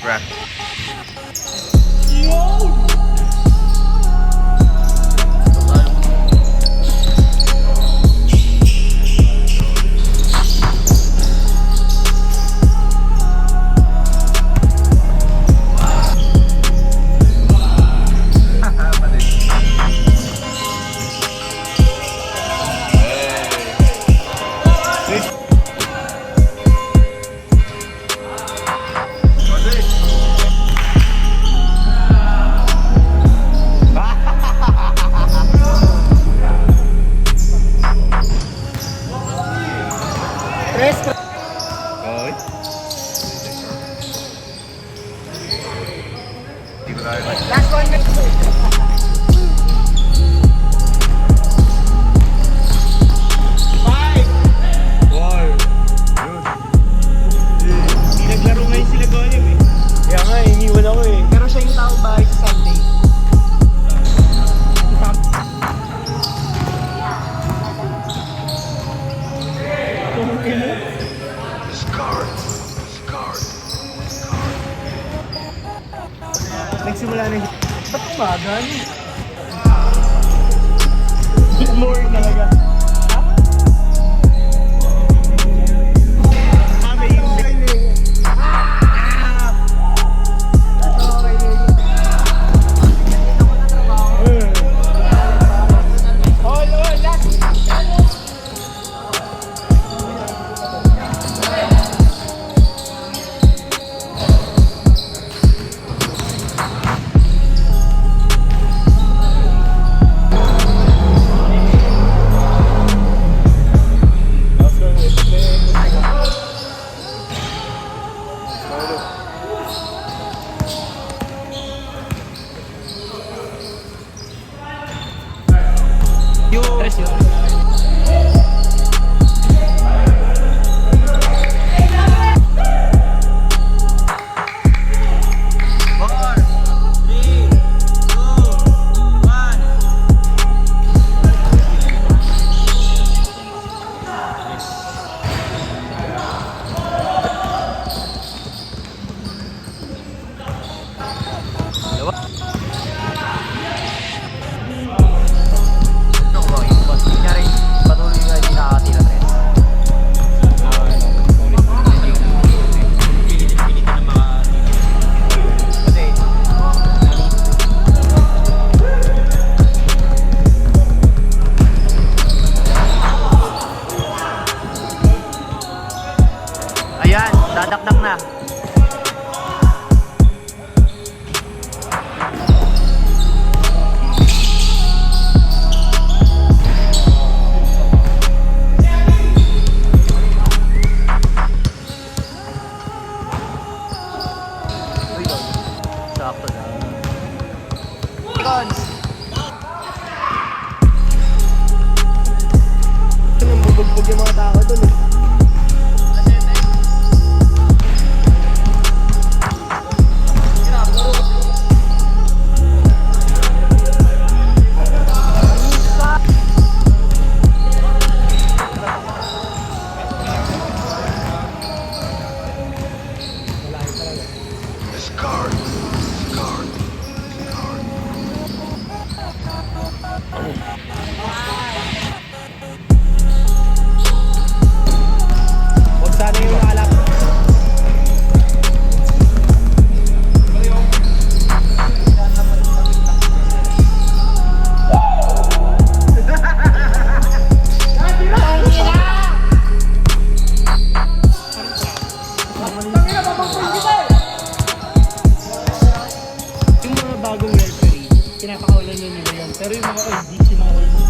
Crack. Last one. Naglaro ngayon sila Goyem eh. Kaya nga, iniwan ako eh. Pero siya yung taong bahay sa Sunday. Nagsimula na yung... Ba't umagan? Good morning talaga. Ayan, dadakdak na. Sakto na. Cons. Bubugbog yung mga tao dun eh. Huwag sana yung naalap. Yung mga bagong referee, pinapakawalan nyo nila yan. Pero yung mga old beats, yung mga old school.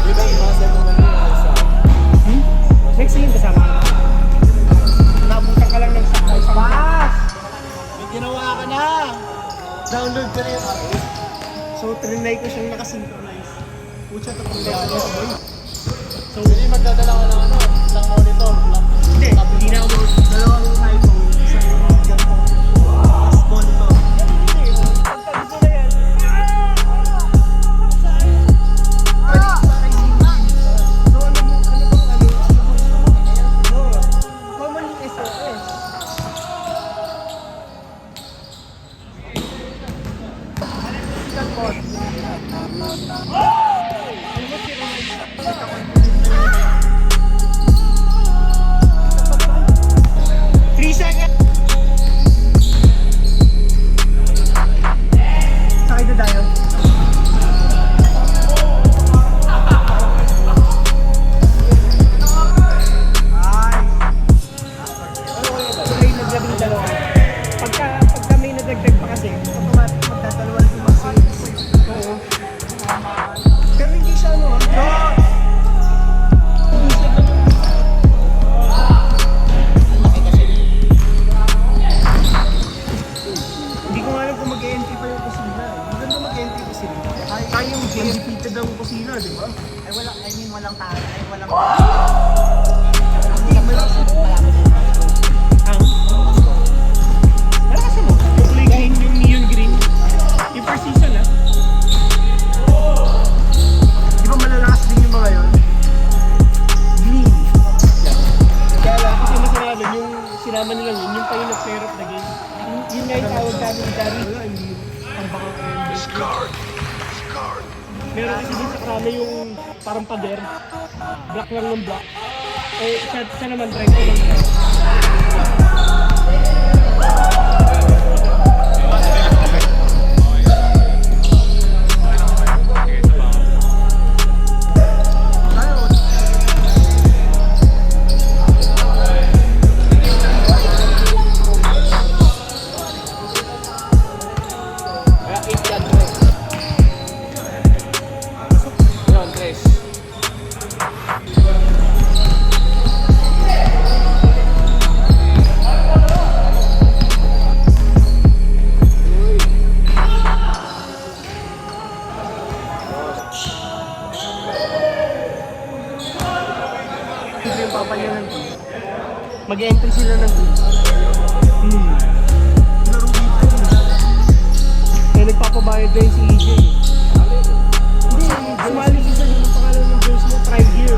Di ba yung mga sa mga nila? Next game kasama ka. Nabutan ka lang ng sakay sa bus! May ginawa ka na! Download ka na yung app. So, trinay ko siyang nakasynchronize. Pucha, tapos na ako. So, hindi magdadala ka ng isang monitor. Hindi na ako. Dalawang iPhone, isang ganito. Tapos monitor. Pagkagusto na yan. malaman nila yung pa yung player of the game. Yun nga yung tawag namin ni Gary. Ang baka meron kasi din sa krana yung parang pader. Black lang ng black. Eh, siya naman, drive ko lang. Yung papa niya ng team. Mag-entry sila ng team. Laro dito yun. Kaya nagpapabayad na yung si EJ. Hindi, sumali siya sa yung pangalan ng jersey mo, Prime Gear.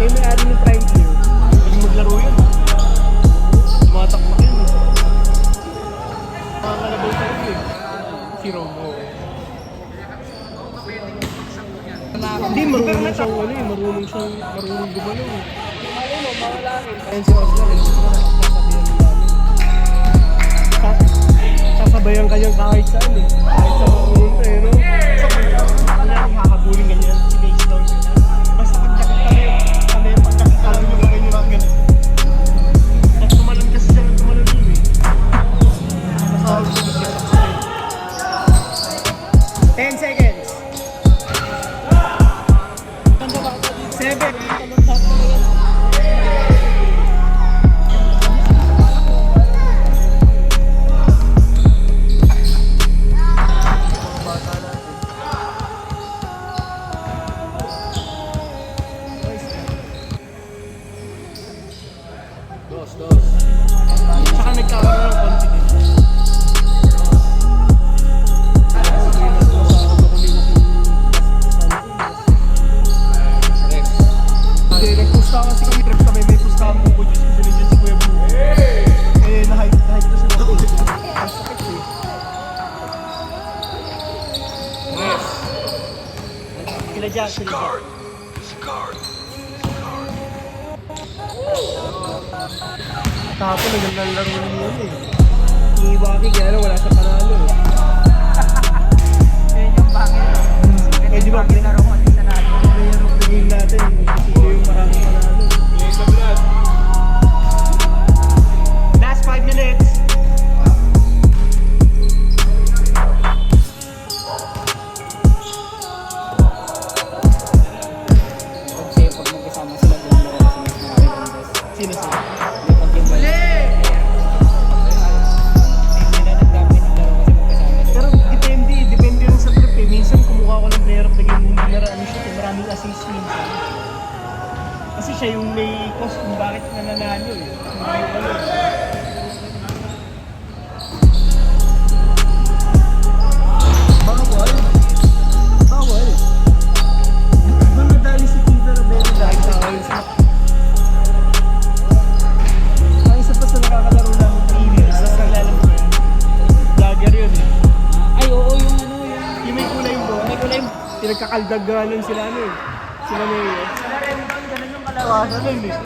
Kaya may ari ng Prime Gear. Hindi maglaro yun. Tumatakpak yun. Mga kalabaw tayo yun. Si Romo. Hindi, marunong siyang ano eh, marunong gumalaw eh. Ayun si Oscar, hindi ko na sasabihan namin. Sasabayan kanyang kahit saan eh. Kahit sa pumunta eh, no? Wala nang hakabulin ganyan, si Base Down. Basta pagkakit kami pagkakit kami yung mga ganyan lang ganyan. At tumalon kasi siya, tumalon yun eh. Masawag sa bigyan sa 10 seconds. 7. Saka nagkakaroon ng confidence. Hindi, nagpusta kasi kami, trip kami, may pusta ang buko dyan kasi nandiyan si Kuya Blue. Eh, na-hype na sila ko. Ang sakit eh. Yes. Sila dyan. Tapos nagandang laro rin yun eh. Iiwaki kaya lang wala sa panalo eh. Yun yung bakit. Eh di ba Laro ko sa natin. player of the game natin, kasi yung maraming panalo. Last 5 minutes. Kasi pag magkasama sila doon mo kasi mas maraming contest. Sino sila? Pag yung balik. Hindi na nagkapit ng laro kasi magkasama sila. Pero depende rin sa trip eh. Minsan kumukha ko ng player of the game, hindi na siya, maraming assist minsan. Kasi siya yung may cause kung bakit nananalo eh. Hindi yung ano. Bawal. Ba nadali si Tita Rabelo dahil sa akin sa... Ang isa pa sa nakakalaro namin previous, tapos naglalaro ko yan. Vlogger yun eh. Ay, oo, yung ano, yung... Yung may kulay mo, may kulay mo. Pinagkakaldagalan sila ano eh. Sila na yun. Ganun yung kalawasan. Ganun eh.